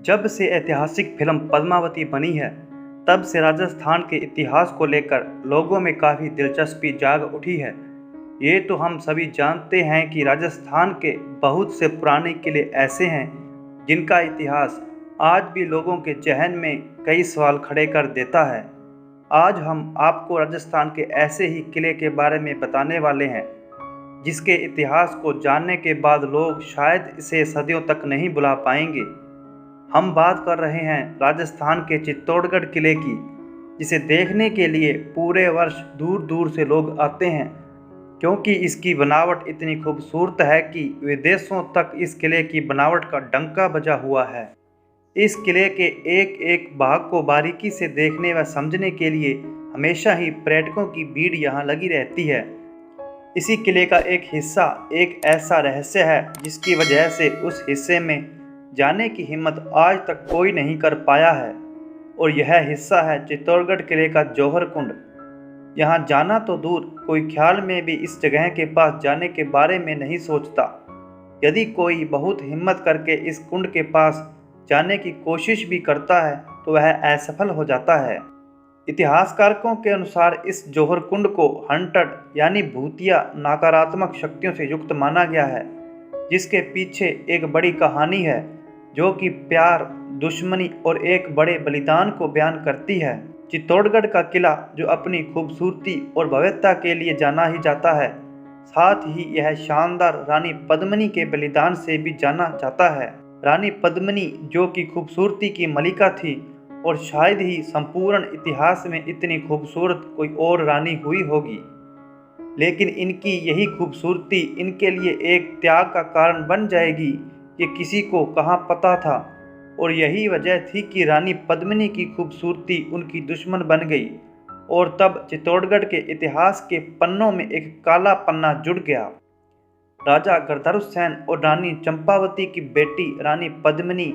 जब से ऐतिहासिक फिल्म पद्मावती बनी है, तब से राजस्थान के इतिहास को लेकर लोगों में काफ़ी दिलचस्पी जाग उठी है। ये तो हम सभी जानते हैं कि राजस्थान के बहुत से पुराने किले ऐसे हैं जिनका इतिहास आज भी लोगों के ज़हन में कई सवाल खड़े कर देता है। आज हम आपको राजस्थान के ऐसे ही किले के बारे में बताने वाले हैं जिसके इतिहास को जानने के बाद लोग शायद इसे सदियों तक नहीं भुला पाएंगे। हम बात कर रहे हैं राजस्थान के चित्तौड़गढ़ किले की, जिसे देखने के लिए पूरे वर्ष दूर दूर से लोग आते हैं, क्योंकि इसकी बनावट इतनी खूबसूरत है कि विदेशों तक इस किले की बनावट का डंका बजा हुआ है। इस किले के एक एक भाग को बारीकी से देखने व समझने के लिए हमेशा ही पर्यटकों की भीड़ यहाँ लगी रहती है। इसी किले का एक हिस्सा एक ऐसा रहस्य है जिसकी वजह से उस हिस्से में जाने की हिम्मत आज तक कोई नहीं कर पाया है, और यह हिस्सा है चित्तौड़गढ़ किले का जौहर कुंड। यहाँ जाना तो दूर, कोई ख्याल में भी इस जगह के पास जाने के बारे में नहीं सोचता। यदि कोई बहुत हिम्मत करके इस कुंड के पास जाने की कोशिश भी करता है तो वह असफल हो जाता है। इतिहासकारों के अनुसार इस जौहर कुंड को हंटेड यानी भूतिया नकारात्मक शक्तियों से युक्त माना गया है, जिसके पीछे एक बड़ी कहानी है जो कि प्यार, दुश्मनी और एक बड़े बलिदान को बयान करती है। चित्तौड़गढ़ का किला जो अपनी खूबसूरती और भव्यता के लिए जाना ही जाता है, साथ ही यह शानदार रानी पद्मिनी के बलिदान से भी जाना जाता है। रानी पद्मिनी जो कि खूबसूरती की मलिका थी, और शायद ही संपूर्ण इतिहास में इतनी खूबसूरत कोई और रानी हुई होगी, लेकिन इनकी यही खूबसूरती इनके लिए एक त्याग का कारण बन जाएगी, ये किसी को कहाँ पता था। और यही वजह थी कि रानी पद्मिनी की खूबसूरती उनकी दुश्मन बन गई, और तब चित्तौड़गढ़ के इतिहास के पन्नों में एक काला पन्ना जुड़ गया। राजा गंधर्वसेन और रानी चंपावती की बेटी रानी पद्मिनी,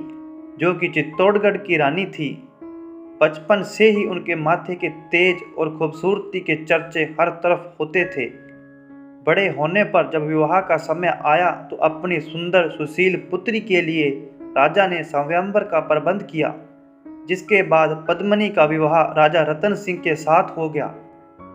जो कि चित्तौड़गढ़ की रानी थी, बचपन से ही उनके माथे के तेज और खूबसूरती के चर्चे हर तरफ होते थे। बड़े होने पर जब विवाह का समय आया तो अपनी सुंदर सुशील पुत्री के लिए राजा ने स्वयंवर का प्रबंध किया, जिसके बाद पद्मिनी का विवाह राजा रतन सिंह के साथ हो गया।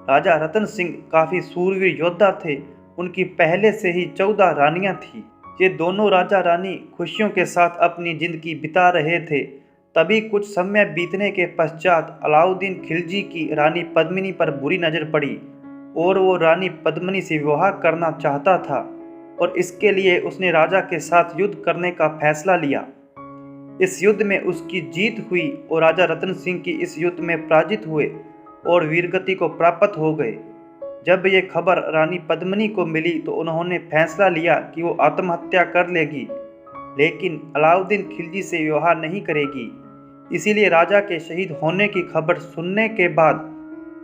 राजा रतन सिंह काफ़ी सूरवीर योद्धा थे, उनकी पहले से ही 14 रानियां थीं। ये दोनों राजा रानी खुशियों के साथ अपनी जिंदगी बिता रहे थे। तभी कुछ समय बीतने के पश्चात अलाउद्दीन खिलजी की रानी पद्मिनी पर बुरी नज़र पड़ी, और वो रानी पद्मिनी से विवाह करना चाहता था, और इसके लिए उसने राजा के साथ युद्ध करने का फैसला लिया। इस युद्ध में उसकी जीत हुई और राजा रतन सिंह की इस युद्ध में पराजित हुए और वीरगति को प्राप्त हो गए। जब ये खबर रानी पद्मिनी को मिली तो उन्होंने फैसला लिया कि वो आत्महत्या कर लेगी, लेकिन अलाउद्दीन खिलजी से विवाह नहीं करेगी। इसीलिए राजा के शहीद होने की खबर सुनने के बाद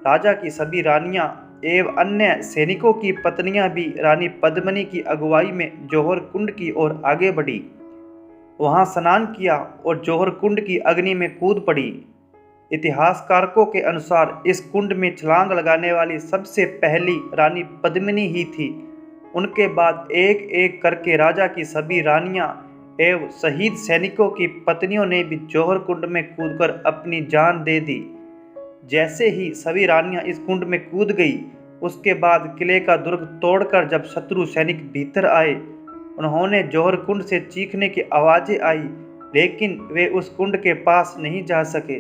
राजा की सभी रानियां एवं अन्य सैनिकों की पत्नियां भी रानी पद्मिनी की अगुवाई में जौहर कुंड की ओर आगे बढ़ी। वहां स्नान किया और जौहर कुंड की अग्नि में कूद पड़ी। इतिहासकारों के अनुसार इस कुंड में छलांग लगाने वाली सबसे पहली रानी पद्मिनी ही थी। उनके बाद एक एक करके राजा की सभी रानियां एवं शहीद सैनिकों की पत्नियों ने भी जौहर कुंड में कूदकर अपनी जान दे दी। जैसे ही सभी रानियां इस कुंड में कूद गई, उसके बाद किले का दुर्ग तोड़कर जब शत्रु सैनिक भीतर आए, उन्होंने जौहर कुंड से चीखने की आवाज़ें आई, लेकिन वे उस कुंड के पास नहीं जा सके,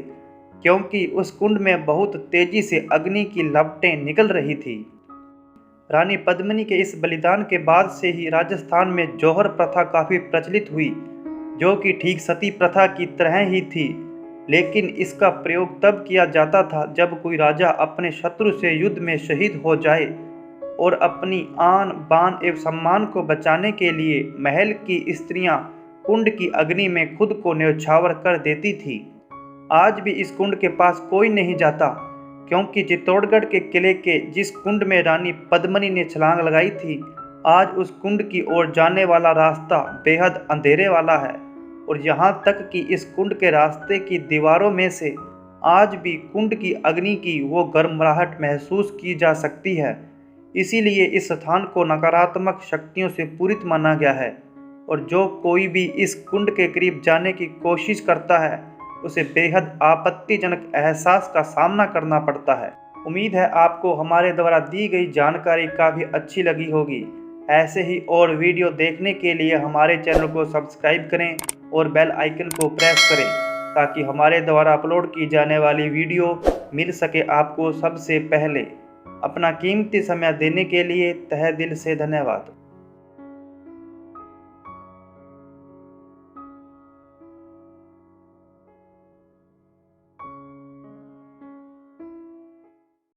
क्योंकि उस कुंड में बहुत तेजी से अग्नि की लपटें निकल रही थी। रानी पद्मिनी के इस बलिदान के बाद से ही राजस्थान में जौहर प्रथा काफ़ी प्रचलित हुई, जो कि ठीक सती प्रथा की तरह ही थी, लेकिन इसका प्रयोग तब किया जाता था जब कोई राजा अपने शत्रु से युद्ध में शहीद हो जाए और अपनी आन बान एवं सम्मान को बचाने के लिए महल की स्त्रियां कुंड की अग्नि में खुद को न्यौछावर कर देती थी। आज भी इस कुंड के पास कोई नहीं जाता, क्योंकि चित्तौड़गढ़ के किले के जिस कुंड में रानी पद्मिनी ने छलांग लगाई थी, आज उस कुंड की ओर जाने वाला रास्ता बेहद अंधेरे वाला है, और यहाँ तक कि इस कुंड के रास्ते की दीवारों में से आज भी कुंड की अग्नि की वो गर्मराहट महसूस की जा सकती है। इसीलिए इस स्थान को नकारात्मक शक्तियों से पूरित माना गया है। और जो कोई भी इस कुंड के करीब जाने की कोशिश करता है उसे बेहद आपत्तिजनक एहसास का सामना करना पड़ता है। उम्मीद है आपको हमारे द्वारा दी गई जानकारी काफ़ी अच्छी लगी होगी। ऐसे ही और वीडियो देखने के लिए हमारे चैनल को सब्सक्राइब करें और बेल आइकन को प्रेस करें ताकि हमारे द्वारा अपलोड की जाने वाली वीडियो मिल सके आपको सबसे पहले। अपना कीमती समय देने के लिए तहे दिल से धन्यवाद।